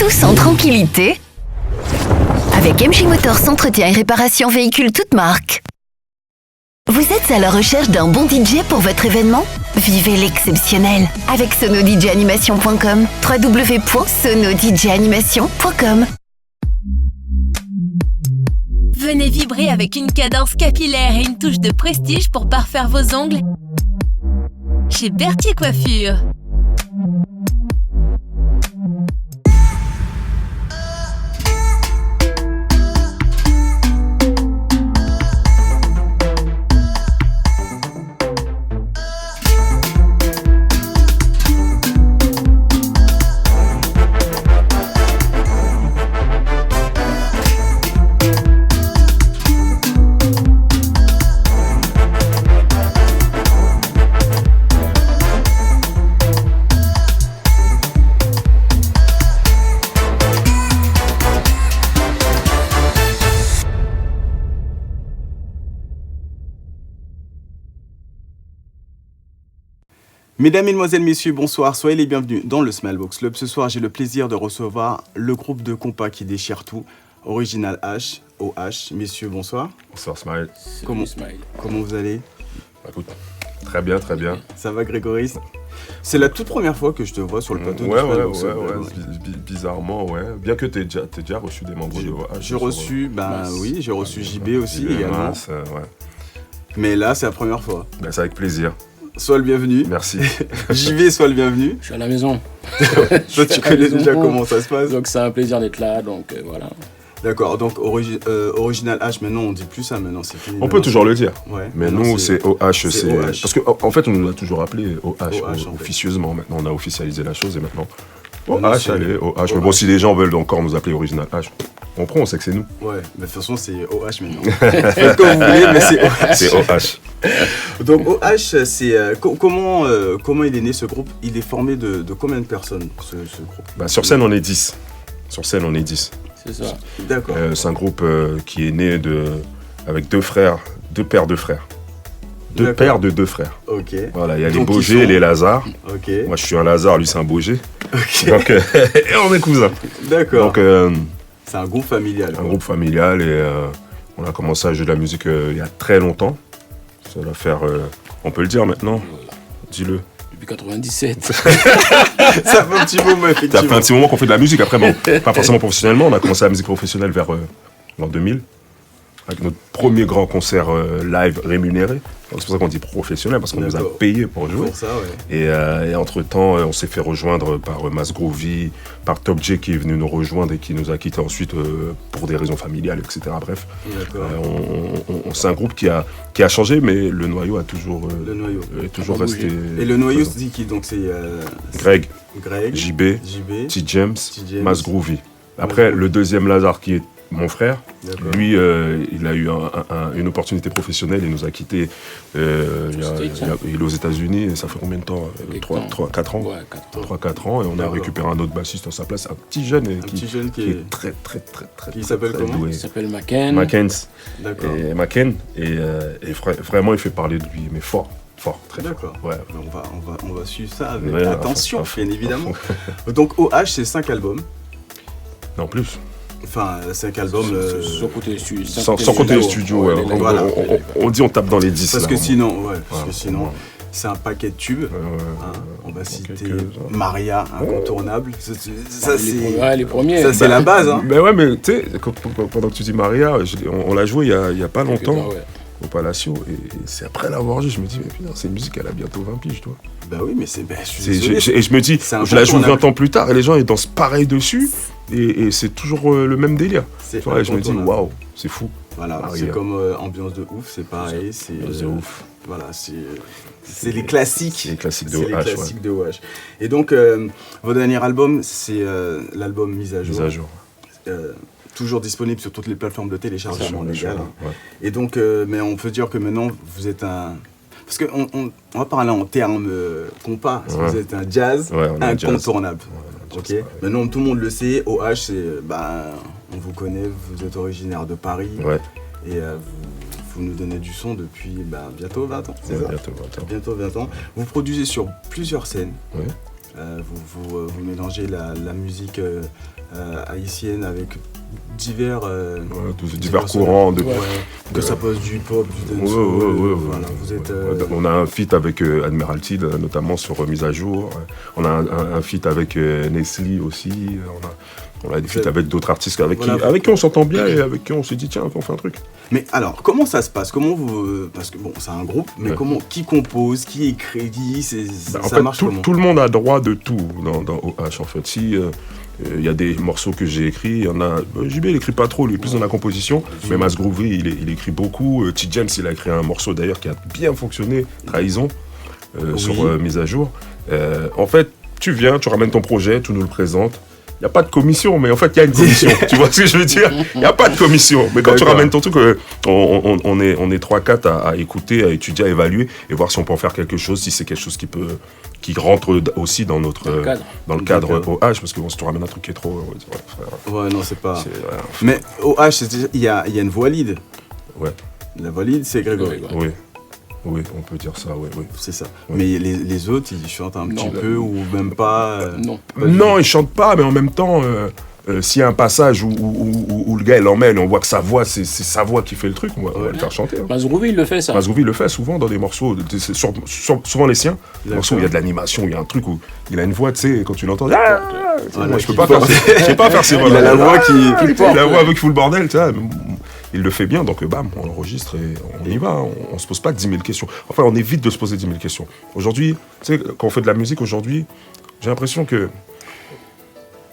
tous en tranquillité avec MJ Motors Entretien et Réparation Véhicules toutes marques. Vous êtes à la recherche d'un bon DJ pour votre événement ? Vivez l'exceptionnel avec sonodjanimation.com. www.sonodjanimation.com. Venez vibrer avec une cadence capillaire et une touche de prestige pour parfaire vos ongles chez Berthier Coiffure. Mesdames, Mesdemoiselles, Messieurs, bonsoir, soyez les bienvenus dans le Smilebox Club. Ce soir, j'ai le plaisir de recevoir le groupe de compas qui déchire tout, Original H, OH. Messieurs, bonsoir. Bonsoir Smile. Comment vous allez ? Écoute, très bien, très bien. Ça va Grégory ? C'est la toute première fois que je te vois sur le plateau du Smilebox Club. Bizarrement, ouais. Bien que t'aies déjà reçu des membres de OH. J'ai reçu, j'ai reçu JB aussi également. Ouais. Mais là, c'est la première fois. Ben, c'est avec plaisir. Sois le bienvenu. Merci. JB, sois le bienvenu. Je suis à la maison. Toi, tu connais déjà comment ça se passe. Donc c'est un plaisir d'être là, donc voilà. D'accord, donc Original H, maintenant on dit plus ça, maintenant c'est fini. On peut toujours le dire. Ouais, mais nous, c'est OH. C'est OH. Parce qu'en fait, on nous a toujours appelé OH officieusement. Maintenant, on a officialisé la chose et maintenant, OH, allez, OH. Mais bon, si les gens veulent encore nous appeler Original H, on prend, on sait que c'est nous. Ouais, mais de toute façon, c'est OH maintenant. Faites comme vous voulez, mais c'est OH. C'est OH. Donc OH, c'est comment il est né ce groupe ? Il est formé de combien de personnes ce groupe ? Sur scène, on est 10. Sur scène, on est 10. C'est ça. D'accord. C'est un groupe qui est né avec deux pères de frères. Deux pères de deux frères. Ok. Voilà, il y a les Baugé et les Lazare. Ok. Moi, je suis un Lazare, lui, c'est un Baugé. Ok. Donc, et on est cousins. D'accord. Donc, c'est un groupe familial. Un groupe familial et on a commencé à jouer de la musique il y a très longtemps. Ça doit faire, on peut le dire maintenant. Dis-le. Depuis 97. Ça fait un petit moment, effectivement. Ça fait un petit moment qu'on fait de la musique. Après, bon, pas forcément professionnellement. On a commencé la musique professionnelle vers l'an 2000. Avec notre premier grand concert live rémunéré. Donc, c'est pour ça qu'on dit professionnel, parce qu'on nous a payé pour jouer. Pour ça, ouais. Et entre-temps, on s'est fait rejoindre par Masgroovy, par Top J qui est venu nous rejoindre et qui nous a quittés ensuite pour des raisons familiales, etc. Bref, c'est un groupe qui a changé, mais le noyau a toujours, resté. Et le noyau, c'est qui ? Donc c'est Greg, JB, T-James, Masgroovy. Après, le deuxième Lazare qui est mon frère, lui, il a eu une opportunité professionnelle, il nous a quittés, il est aux États-Unis, et ça fait combien de temps ? 4 ans. Ouais, 3-4 ans, et on a récupéré un autre bassiste à sa place, un petit jeune qui est très qui s'appelle comment ? doué. Il s'appelle Macken. D'accord. Et Macken, et vraiment il fait parler de lui, mais fort, très D'accord. fort. Ouais. On va suivre ça avec attention, bien évidemment. Donc OH, c'est 5 albums. Non, plus. Enfin, 5 albums. Sans compter les studios, ouais. Voilà. On dit on tape dans les 10. Parce que sinon, c'est un paquet de tubes. On va citer Maria, incontournable. Ça, c'est les premiers. Ça, c'est la base. Hein. Mais ouais, mais tu sais, pendant que tu dis Maria, on l'a joué il y a pas longtemps au Palacio. Et c'est après l'avoir joué, je me dis, mais putain, c'est une musique, elle a bientôt 20 piges, toi. Bah oui, mais c'est. Et je me dis, je la joue 20 ans plus tard et les gens ils dansent pareil dessus. Et c'est toujours le même délire. Et je me dis, waouh, c'est fou. Voilà, c'est comme Ambiance de ouf, c'est pareil. C'est ouf. Voilà, c'est les classiques. Les classiques de OH. OH. Les classiques de OH. Et donc, votre dernier album, c'est l'album Mise à jour. Toujours disponible sur toutes les plateformes de téléchargement légal. Ouais. Et donc, mais on peut dire que maintenant, vous êtes un. Parce qu'on va parler en termes compas, vous êtes un jazz incontournable. Ok. Maintenant, tout le monde le sait, OH, c'est, on vous connaît, vous êtes originaire de Paris. Ouais. Et vous nous donnez du son depuis bientôt 20 ans, c'est ça ? Bientôt 20 ans. Bientôt 20 ans. Vous produisez sur plusieurs scènes. Ouais. Vous mélangez la musique haïtienne avec divers courants. Que ça passe du hip-hop, du dancehall. Voilà, vous êtes, on a un feat avec Admiralty, notamment sur Mise à jour. On a un feat avec Nestlé aussi. On a des feats avec d'autres artistes avec qui on s'entend bien et avec qui on s'est dit tiens, on fait un truc. Mais alors, comment ça se passe? Comment vous... Parce que bon, c'est un groupe, mais qui compose, qui écrit, ça marche comment? Tout le monde a droit de tout dans OH en fait. Si il y a des morceaux que j'ai écrits, il y en a... JB il écrit pas trop, lui plus dans la composition, mais Mas Groovy il écrit beaucoup. T-James il a écrit un morceau d'ailleurs qui a bien fonctionné, Trahison, sur Mise à jour. En fait, tu viens, tu ramènes ton projet, tu nous le présentes. Il n'y a pas de commission, mais en fait, il y a une commission. Tu vois ce que je veux dire? Il n'y a pas de commission. Mais quand tu ramènes ton truc, on est 3-4 à écouter, à étudier, à évaluer et voir si on peut en faire quelque chose, si c'est quelque chose qui rentre aussi dans le cadre OH, parce que si tu ramènes un truc qui est trop... Ouais, non, c'est pas... Mais OH, il y a une voix lead. Ouais. La voix lead, c'est Grégory. Oui, on peut dire ça, oui. C'est ça. Oui. Mais les autres, ils chantent un petit peu ou même pas Non, ils chantent pas, mais en même temps, s'il y a un passage où le gars il l'emmène et on voit que sa voix, c'est sa voix qui fait le truc, on va le faire chanter. Hein. Mas Groovy, il le fait, ça. Mas Groovy, il le fait souvent dans des morceaux, souvent les siens. Des morceaux où il y a de l'animation, il y a un truc où il a une voix, tu sais, quand tu l'entends. Moi, je peux pas faire ces voix. Il a la voix qui porte. La voix avec tout le bordel, tu vois. Il le fait bien, donc bam, on l'enregistre et on y va. On se pose pas 10 000 questions. Enfin, on évite de se poser 10 000 questions. Aujourd'hui, tu sais, quand on fait de la musique aujourd'hui, j'ai l'impression que,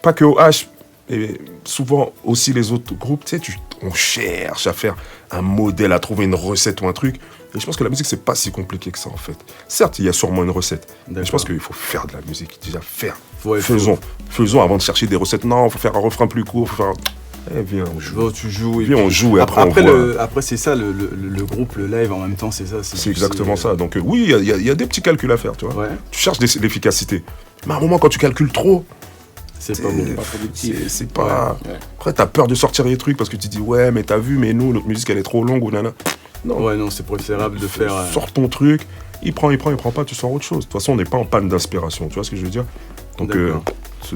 pas que OH, mais souvent aussi les autres groupes, tu sais, on cherche à faire un modèle, à trouver une recette ou un truc. Et je pense que la musique, c'est pas si compliqué que ça, en fait. Certes, il y a sûrement une recette. Mais je pense qu'il faut faire de la musique. Déjà, faire. Faisons avant de chercher des recettes. Non, il faut faire un refrain plus court, faut faire... viens, on joue. Tu joues. Viens, on joue et après on voit. Après, c'est ça, le groupe, le live, en même temps, c'est ça. C'est exactement ça. Donc oui, il y a des petits calculs à faire, tu vois. Ouais. Tu cherches l'efficacité. Mais à un moment, quand tu calcules trop, c'est pas bon. Pas productif. C'est pas... Ouais. Après, t'as peur de sortir les trucs parce que tu te dis, ouais, mais t'as vu, mais nous, notre musique, elle est trop longue ou nana. Non. Ouais, non, c'est préférable de faire... Sors ton truc, il prend pas, tu sors autre chose. De toute façon, on n'est pas en panne d'inspiration, tu vois ce que je veux dire? Donc,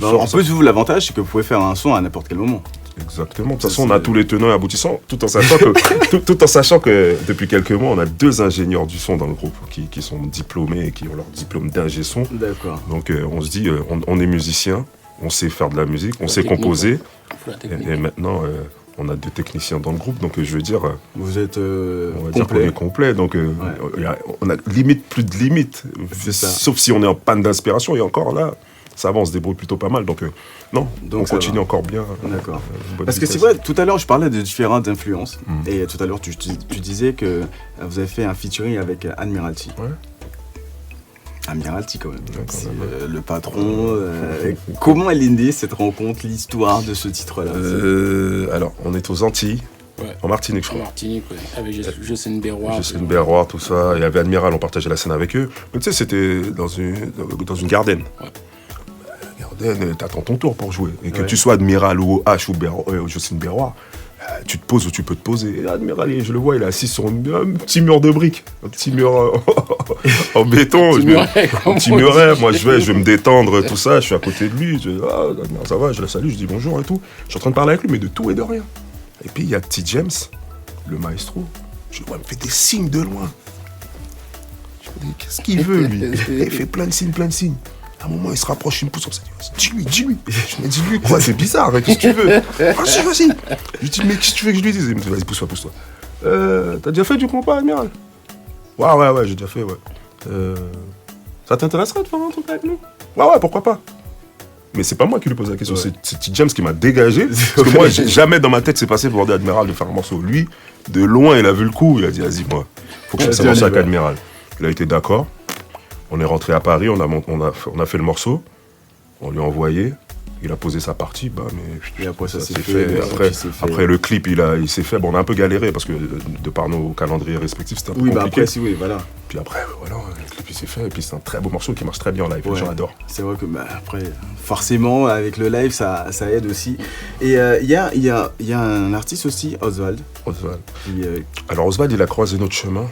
en plus, vous, l'avantage, c'est que vous pouvez faire un son à n'importe quel moment. Exactement. De toute façon, on a tous les tenants et aboutissants, tout en sachant que depuis quelques mois, on a 2 ingénieurs du son dans le groupe qui sont diplômés et qui ont leur diplôme d'ingé son. D'accord. Donc, on se dit, on est musicien, on sait faire de la musique, on sait composer. Et maintenant, on a 2 techniciens dans le groupe, donc je veux dire... Vous êtes on va dire qu'on est complet, donc on a limite plus de limites. Sauf si on est en panne d'inspiration, et encore là, ça va, on se débrouille plutôt pas mal, donc on continue encore bien. D'accord. Parce que c'est vrai, tout à l'heure, je parlais de différentes influences, et tout à l'heure, tu disais que vous avez fait un featuring avec Admiralty. Ouais. Admiralty quand même, c'est le patron. Comment elle est née cette rencontre, l'histoire de ce titre-là? Alors, on est aux Antilles, en Martinique je crois. En Martinique, avec Jocelyne Berroir. Jocelyne Berroir, tout ça, il y avait Admiral, on partageait la scène avec eux. Mais tu sais, c'était dans une garden. Ouais. Garden, t'attends ton tour pour jouer. Et que tu sois Admiral ou H ou Jocelyne Berroir, tu te poses où tu peux te poser. Et Admiral, je le vois, il est assis sur un petit mur de briques, un petit mur en béton. Un petit muret. Moi, je vais me détendre, tout ça. Je suis à côté de lui. Ça va, je le salue, je dis bonjour et tout. Je suis en train de parler avec lui, mais de tout et de rien. Et puis, il y a T-James, le maestro. Je le vois, il me fait des signes de loin. Je me dis, qu'est-ce qu'il veut, lui? Il fait plein de signes. À un moment, il se rapproche, il me pousse comme ça. Dis-lui. Je me dis, lui, quoi, c'est bizarre, hein, qu'est-ce que tu veux? Vas-y. Je lui dis, mais qu'est-ce que tu veux que je lui dise? Il me dit, vas-y, pousse-toi. T'as déjà fait du compas, Admiral? Ouais, j'ai déjà fait, ouais. Ça t'intéresserait de faire un truc avec nous? Ouais, pourquoi pas? Mais c'est pas moi qui lui pose la question, c'est T-James qui m'a dégagé. Parce que moi, jamais dans ma tête, c'est passé pour demander à Admiral de faire un morceau. Lui, de loin, il a vu le coup, il a dit, vas-y, moi, faut que je fasse un morceau avec Admiral. Il a été d'accord. On est rentré à Paris, on a fait le morceau, on lui a envoyé, il a posé sa partie, et après ça s'est fait. Après le clip, il s'est fait. Bon, on a un peu galéré parce que de par nos calendriers respectifs, c'était un peu compliqué. Voilà. Puis après, voilà, le clip il s'est fait, et puis c'est un très beau morceau qui marche très bien en live, les gens adorent. C'est vrai que après, forcément, avec le live, ça aide aussi. Et il y a un artiste aussi, Oswald. Alors Oswald, il a croisé notre chemin.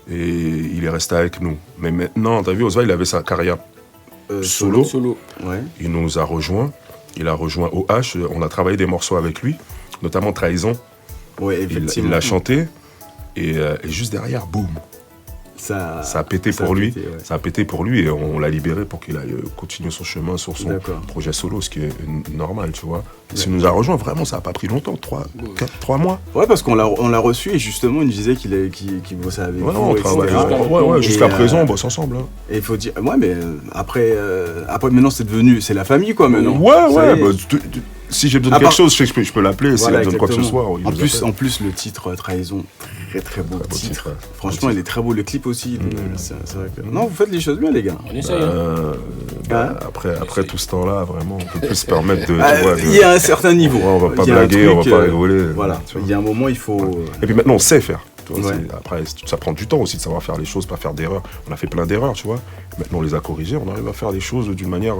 Et il est resté avec nous. Mais maintenant, t'as vu, Oswald, il avait sa carrière Solo. Ouais. Il nous a rejoint. Il a rejoint OH. On a travaillé des morceaux avec lui, notamment Trahison. Ouais, Il l'a chanté. Et juste derrière, boum. Ça a pété pour lui. Ouais. Ça a pété pour lui et on l'a libéré pour qu'il aille continuer son chemin sur son projet solo, ce qui est normal, tu vois. S'il nous a rejoint, vraiment, ça n'a pas pris longtemps, 3 mois. Ouais, parce qu'on l'a reçu et justement, il nous disait qu'il bossait avec vous. On travaille jusqu'à présent, on bosse ensemble. Hein. Et il faut dire, ouais, mais après maintenant, c'est la famille, quoi, maintenant. Ouais. Si j'ai besoin de quelque chose, je peux l'appeler. S'il a besoin de quoi que ce soit. En plus, le titre Trahison, très beau titre. Franchement, il est très beau. Le clip aussi. C'est vrai que... Non, vous faites les choses bien, les gars. On essaye. Après tout ce temps-là, vraiment, on peut plus se permettre de. Il y a un certain niveau. On va pas blaguer, on va pas rigoler. Voilà. Il y a un moment, il faut. Et puis maintenant, on sait faire. Après, ça prend du temps aussi de savoir faire les choses, pas faire d'erreurs. On a fait plein d'erreurs, tu vois. Maintenant, on les a corrigées. On arrive à faire les choses d'une manière.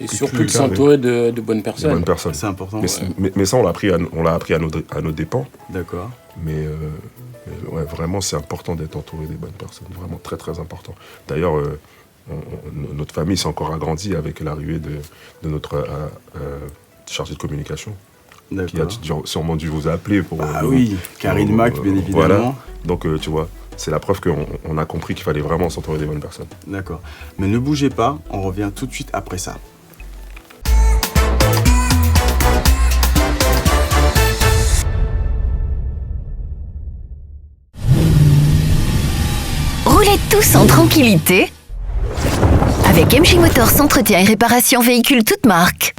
Et surtout de s'entourer de bonnes personnes. De bonnes personnes. C'est important. Mais ça, on l'a appris à nos dépens. D'accord. Mais vraiment, c'est important d'être entouré des bonnes personnes. Vraiment très, très important. D'ailleurs, notre famille s'est encore agrandie avec l'arrivée de notre chargé de communication. Qui a sûrement dû vous appeler pour... oui, Karine Mac, bien évidemment. Voilà. Donc, tu vois, c'est la preuve qu'on a compris qu'il fallait vraiment s'entourer des bonnes personnes. D'accord. Mais ne bougez pas, on revient tout de suite après ça. Roulez tous en tranquillité avec MJ Motors Entretien et Réparation Véhicules toutes marques.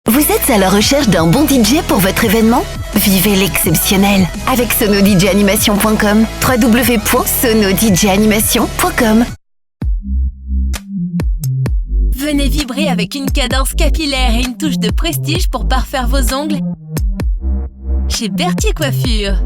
Vous êtes à la recherche d'un bon DJ pour votre événement ? Vivez l'exceptionnel avec sonodjanimation.com. www.sonodjanimation.com. Venez vibrer avec une cadence capillaire et une touche de prestige pour parfaire vos ongles chez Berthier Coiffure.